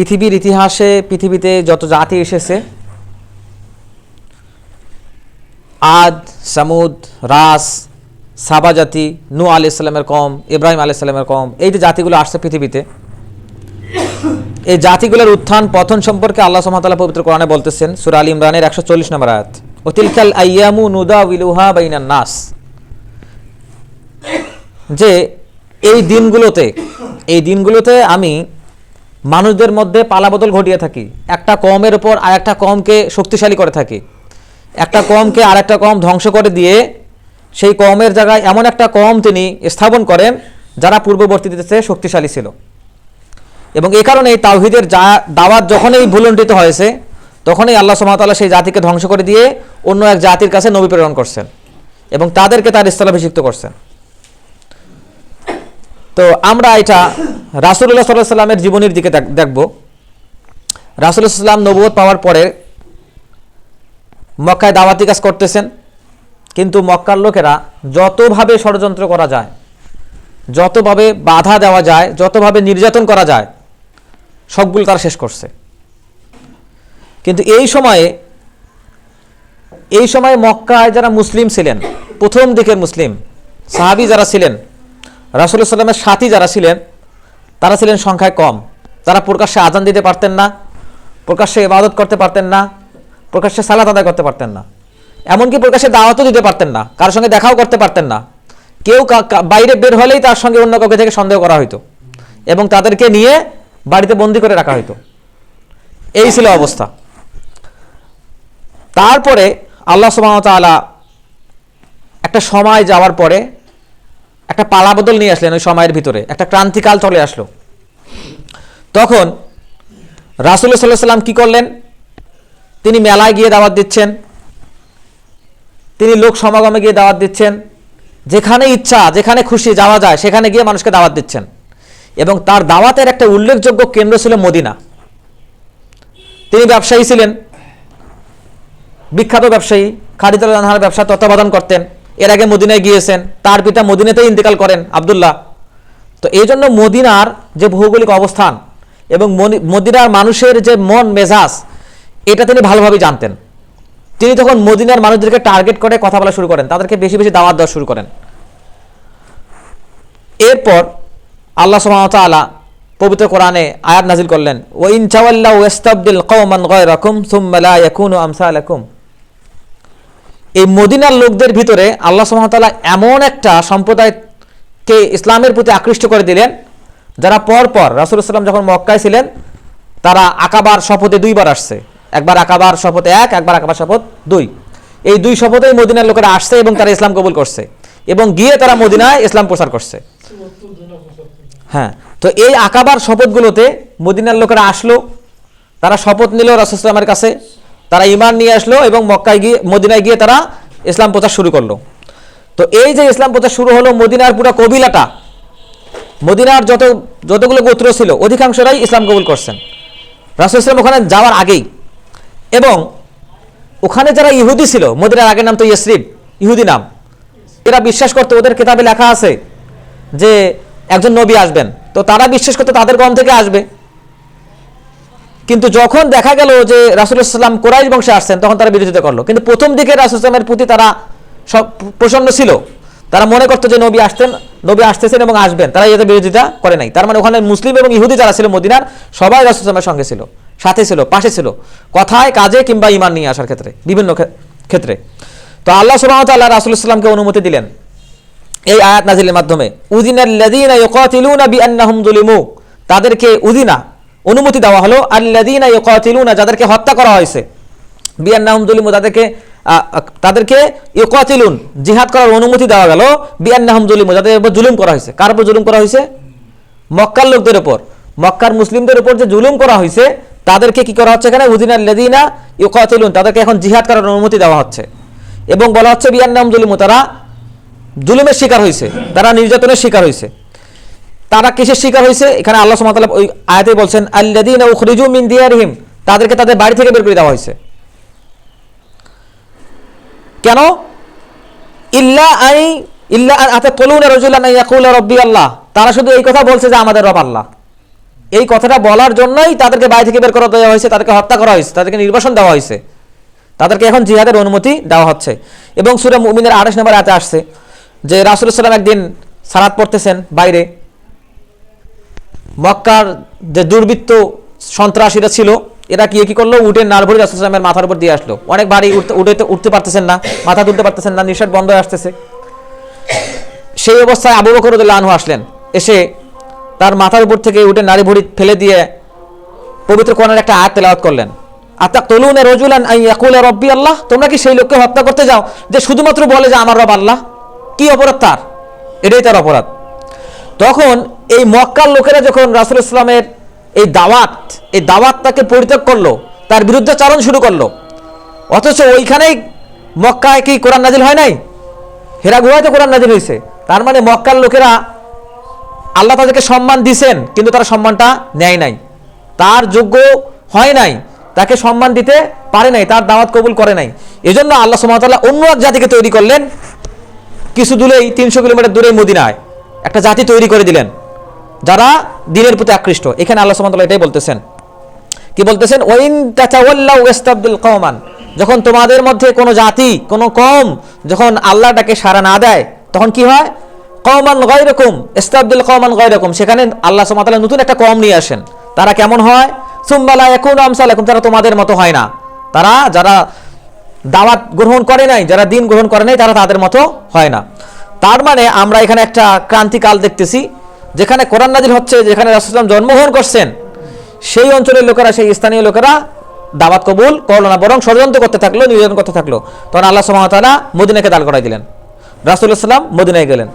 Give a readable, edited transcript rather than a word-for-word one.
পৃথিবীর ইতিহাসে পৃথিবীতে যত জাতি এসেছে, আদ, সামুদ, রাস, সাবা জাতি, নূহ আলাইহিস সালামের কওম, ইব্রাহিম আলাইহিস সালামের কওম, এই যে জাতিগুলো আসছে পৃথিবীতে, এই জাতিগুলোর উত্থান পতন সম্পর্কে আল্লাহ সুবহানাহু ওয়া তাআলা পবিত্র কোরআনে বলতেছেন সূরা আল ইমরানের 140 নম্বর আয়াত, ওয়াতিলকাল আইয়ামু নুদাউিলুহা বাইনান নাস, যে এই দিনগুলোতে আমি মানুষদের মধ্যে পালাবদল ঘটিয়ে থাকি, একটা কওমের উপর আর একটা কওমকে শক্তিশালী করে থাকি, একটা কওমকে আর একটা কওম ধ্বংস করে দিয়ে সেই কওমের জায়গায় এমন একটা কওম তিনি স্থাপন করেন যারা পূর্ববর্তীতে শক্তিশালী ছিল। এবং এই কারণে এই তাওহীদের দাওয়াত যখনই ভুলণ্ঠিত হয়েছে তখনই আল্লাহ সুবহানাহু ওয়া তাআলা সেই জাতিকে ধ্বংস করে দিয়ে অন্য এক জাতির কাছে নবী প্রেরণ করছেন এবং তাদেরকে তার স্থলাভিষিক্ত করছেন। তো আমরা এটা রাসূলুল্লাহ সাল্লাল্লাহু আলাইহি সাল্লামের জীবনীর দিকে দেখব। রাসূলুল্লাহ সাল্লাল্লাহু আলাইহি সাল্লাম নবুয়ত পাওয়ার পরে মক্কায় দাওয়াতি কাজ করতেছেন, কিন্তু মক্কার লোকেরা যতভাবে ষড়যন্ত্র করা যায়, যতভাবে বাধা দেওয়া যায়, যতভাবে নির্যাতন করা যায়, সবগুলো তারা শেষ করছে। কিন্তু এই সময়ে মক্কায় যারা মুসলিম ছিলেন, প্রথম দিকের মুসলিম সাহাবী যারা ছিলেন, রাসূলুল্লাহ সাল্লাল্লাহু আলাইহি সাল্লামের সাথী যারা ছিলেন, তারা ছিলেন সংখ্যায় কম। তারা প্রকাশ্যে আজান দিতে পারতেন না, প্রকাশ্যে ইবাদত করতে পারতেন না, প্রকাশ্যে সালাত আদায় করতে পারতেন না, এমনকি প্রকাশ্যে দাওয়াতও দিতে পারতেন না, কারোর সঙ্গে দেখাও করতে পারতেন না। কেউ বাইরে বের হলেই তার সঙ্গে অন্য কাউকে থেকে সন্দেহ করা হইতো এবং তাদেরকে নিয়ে বাড়িতে বন্দি করে রাখা হইতো। এই ছিল অবস্থা। তারপরে আল্লাহ সুবহানাহু ওয়া তাআলা একটা সময় যাওয়ার পরে একটা পালাবদল নিয়ে আসলেন। ওই সময়ের ভিতরে একটা ক্রান্তিকাল চলে আসলো। তখন রাসূলুল্লাহ সাল্লাল্লাহু আলাইহি সাল্লাম কি করলেন? তিনি মেলায় গিয়ে দাওয়াত দিচ্ছেন, তিনি লোক সমাগমে গিয়ে দাওয়াত দিচ্ছেন, যেখানে ইচ্ছা যেখানে খুশি যাওয়া যায় সেখানে গিয়ে মানুষকে দাওয়াত দিচ্ছেন। এবং তার দাওয়াতের একটা উল্লেখযোগ্য কেন্দ্র ছিল মদিনা। তিনি ব্যবসায়ী ছিলেন, বিখ্যাত ব্যবসায়ী, খালিদ রাদিয়াল্লাহু আনহুর ব্যবসা তত্ত্বাবধান করতেন। এর আগে মদিনায় গিয়েছেন, তার পিতা মদিনাতেই ইন্তেকাল করেন, আব্দুল্লাহ। তো এই জন্য মদিনার যে ভৌগোলিক অবস্থান এবং মদিনার মানুষের যে মন মেজাজ, এটা তিনি ভালোভাবে জানতেন। তিনি তখন মদিনার মানুষদেরকে টার্গেট করে কথা বলা শুরু করেন, তাদেরকে বেশি বেশি দাওয়াত দেওয়া শুরু করেন। এরপর আল্লাহ সুবহানাহু ওয়া তাআলা পবিত্র কোরআনে আয়াত নাজিল করলেন, ওয়া ইন তাওয়াল্লাউ ইস্তাবদিল কওমান গায়রাকুম সুম্মা লা ইয়াকুনু আমসালাকুম। এই মদিনার লোকদের ভিতরে আল্লাহ সুবহানাহু ওয়া তাআলা এমন একটা সম্প্রদায়কে ইসলামের প্রতি আকৃষ্ট করে দিলেন, যারা পরপর রাসূলুল্লাহ সাল্লাল্লাহু আলাইহি ওয়াসাল্লাম যখন মক্কায় ছিলেন, তারা আকাবার শপথে দুইবার আসছে। একবার আকাবার শপথ 1, একবার আকাবার শপথ 2। এই দুই শপথেই মদিনার লোকেরা আসছে এবং তারা ইসলাম কবুল করছে এবং গিয়ে তারা মদিনায় ইসলাম প্রচার করছে। হ্যাঁ, তো এই আকাবার শপথগুলোতে মদিনার লোকেরা আসলো, তারা শপথ নিল রাসূলুল্লাহ সাল্লাল্লাহু আলাইহি ওয়াসাল্লামের কাছে, তারা ঈমান নিয়ে আসলো এবং মদিনায় গিয়ে তারা ইসলাম প্রচার শুরু করলো। তো এই যে ইসলাম প্রচার শুরু হলো, মদিনার পুরো কবিলাটা, মদিনার যতগুলো গোত্র ছিল অধিকাংশরাই ইসলাম কবুল করছেন রাসূলুল্লাহ সাল্লাল্লাহু আলাইহি ওয়াসাল্লাম ওখানে যাওয়ার আগেই। এবং ওখানে যারা ইহুদি ছিল, মদিনার আগের নাম তো ইয়াসরিব, ইহুদি নাম, এরা বিশ্বাস করতো, ওদের কিতাবে লেখা আছে যে একজন নবী আসবেন, তো তারা বিশ্বাস করতো তাদের কওম থেকে আসবে। কিন্তু যখন দেখা গেল যে রাসূলুল্লাহ সাল্লাল্লাহু আলাইহি ওয়াসাল্লাম কুরাইশ বংশে আসছেন, তখন তারা বিরোধিতা করলো। কিন্তু প্রথম দিকে রাসূলুল্লাহ সাল্লাল্লাহু আলাইহি ওয়াসাল্লামের প্রতি তারা সব প্রসন্ন ছিল, তারা মনে করতো যে নবী আসতেছেন এবং আসবেন, তারা এতে বিরোধিতা করে নাই। তার মানে ওখানে মুসলিম এবং ইহুদি যারা ছিল মদিনার, সবাই রাসূলুল্লাহ সাল্লাল্লাহু আলাইহি ওয়াসাল্লামের সঙ্গে ছিল, সাথে ছিল, পাশে ছিল, কথায় কাজে কিংবা ঈমান নিয়ে আসার ক্ষেত্রে, বিভিন্ন ক্ষেত্রে। তো আল্লাহ সুবহানাহু ওয়া তাআলা রাসূলুল্লাহ সাল্লাল্লাহু আলাইহি ওয়াসাল্লামকে অনুমতি দিলেন এই আয়াত নাজিলের মাধ্যমে, উযিনাল্লাযীনা ইউকাতিলুনা বিআন্নাহুম যুলিমু। তাদেরকে অনুমতি দেওয়া হলো, আল্লাযীনা ইউকাতিলুনা, যাদেরকে হত্যা করা হয়েছে, বিআন্নাহুম যুলিমু, তাদেরকে ইউকাতিলুন, জিহাদ করার অনুমতি দেওয়া গেল, বিআন্নাহুম যুলিমু, যাদের উপর জুলুম করা হয়েছে। কার উপর জুলুম করা হয়েছে? মক্কার লোকদের উপর, মক্কার মুসলিমদের উপর যে জুলুম করা হয়েছে, তাদেরকে কি করা হচ্ছে এখানে? উযিনাল্লাযীনা ইউকাতিলুন, তাদেরকে এখন জিহাদ করার অনুমতি দেওয়া হচ্ছে এবং বলা হচ্ছে বিআন্নাহুম যুলিমু, তারা জুলুমের শিকার হয়েছে, তারা নির্যাতনের শিকার হয়েছে। তারা কিসের শিকার হয়েছে? এখানে আল্লাহ সুবহানাহু ওয়া তাআলা ওই আয়াতে বলছেন, আল্লাযীনা উখরিজু মিন দিয়ারিহিম, তাদেরকে তাদের বাড়ি থেকে বের করে দেওয়া হয়েছে। কেন? ইল্লা আন আতাকুলুনা রাজুলান ইয়াকুলু রাব্বি আল্লাহ, তারা শুধু এই কথা বলছে যে আমাদের রব আল্লাহ। এই কথাটা বলার জন্যই তাদেরকে বাড়ি থেকে বের করে দেওয়া হয়েছে, তাদেরকে হত্যা করা হয়েছে, তাদেরকে নির্বাসন দেওয়া হয়েছে, তাদেরকে এখন জিহাদের অনুমতি দেওয়া হচ্ছে। এবং সূরা মুমিনের 28 নম্বর আয়াতে আসছে যে রাসূলুল্লাহ সাল্লাল্লাহু আলাইহি ওয়াসাল্লাম একদিন সালাত পড়তেছেন বাইরে, মক্কার যে দুর্বৃত্ত সন্ত্রাসীরা ছিল এরা কি করলো, উটের নাড় ভরে রাসূলুল্লাহ সাল্লাল্লাহু আলাইহি ওয়াসাল্লামের মাথার উপর দিয়ে আসলো। অনেক ভারী, উঠতে পারতেছেন না, মাথা তুলতে পারতেছেন না, নিঃশ্বাস বন্ধ হয়ে আসতেছে। সেই অবস্থায় আবু বকর রাদিয়াল্লাহু আনহু আসলেন, এসে তার মাথার উপর থেকে উটের নাড়ি ভুড়ি ফেলে দিয়ে পবিত্র কোরআনের একটা আয়াত তেলাওয়াত করলেন, আতাকতুলুনা রাজুলান আন ইয়াকুলা রাব্বি আল্লাহ, তোমরা কি সেই লোককে হত্যা করতে যাও যে শুধুমাত্র বলে যে আমার রব আল্লাহ? কি অপরাধ তার? এটাই তার অপরাধ। তখন এই মক্কার লোকেরা যখন রাসূলুল্লাহ সাল্লামের এই দাওয়াতটাকে পরিত্যাগ করলো, তার বিরুদ্ধে চারণ শুরু করলো, অথচ ওইখানেই মক্কায় কি কোরআন নাজিল হয় নাই? হেরা গুহায় তো কোরআন নাজিল হয়েছে। তার মানে মক্কার লোকেরা আল্লাহ তাদেরকে সম্মান দিছেন, কিন্তু তারা সম্মানটা নেয় নাই, তার যোগ্য হয় নাই, তাকে সম্মান দিতে পারে নাই, তার দাওয়াত কবুল করে নাই। এজন্য আল্লাহ সুবহানাহু ওয়া তাআলা অন্য এক জাতিকে তৈরি করলেন, কিছু দূরেই 300 কিলোমিটার দূরে মদিনায় একটা জাতি তৈরি করে দিলেন যারা দ্বীনের প্রতি আকৃষ্ট। এখানে আল্লাহ সুবহানাহু ওয়া তাআলা এটাই বলতেছেন, কি বলতেছেন? ওয়াইন তাতাওয়াল্লাউ ইস্তাবদিল কওমান, যখন তোমাদের মধ্যে কোনো জাতি, কোনো কওম যখন আল্লাহটাকে সাড়া না দেয়, তখন কি হয়? কওমান গায়রাকুম ইস্তাবদিল কওমান গায়রাকুম, সেখানে আল্লাহ সুবহানাহু ওয়া তাআলা নতুন একটা কওম নিয়ে আসেন। তারা কেমন হয়? সুম্মা লা ইয়াকুনু আমসালাকুম, তারা তোমাদের মতো হয় না, তারা যারা দাওয়াত গ্রহণ করে নাই, যারা দ্বীন গ্রহণ করে নাই, তারা তাদের মতো হয় না। তার মানে আমরা এখানে একটা ক্রান্তিকাল দেখতেছি, যেখানে কোরআন নাজিল হচ্ছে, যেখানে রাসূলুল্লাহ সাল্লাল্লাহু আলাইহি ওয়াসাল্লাম জন্মগ্রহণ করছেন, সেই অঞ্চলের লোকেরা, সেই স্থানীয় লোকেরা দাওয়াত কবুল করলো না, বরং ষড়যন্ত্র করতে থাকলো, নির্যাতন করতে থাকলো। তখন আল্লাহ সুবহানাহু ওয়া তাআলা মদিনাকে দাঁড় করাই দিলেন, রাসূলুল্লাহ সাল্লাল্লাহু আলাইহি ওয়াসাল্লাম মদিনায় গেলেন।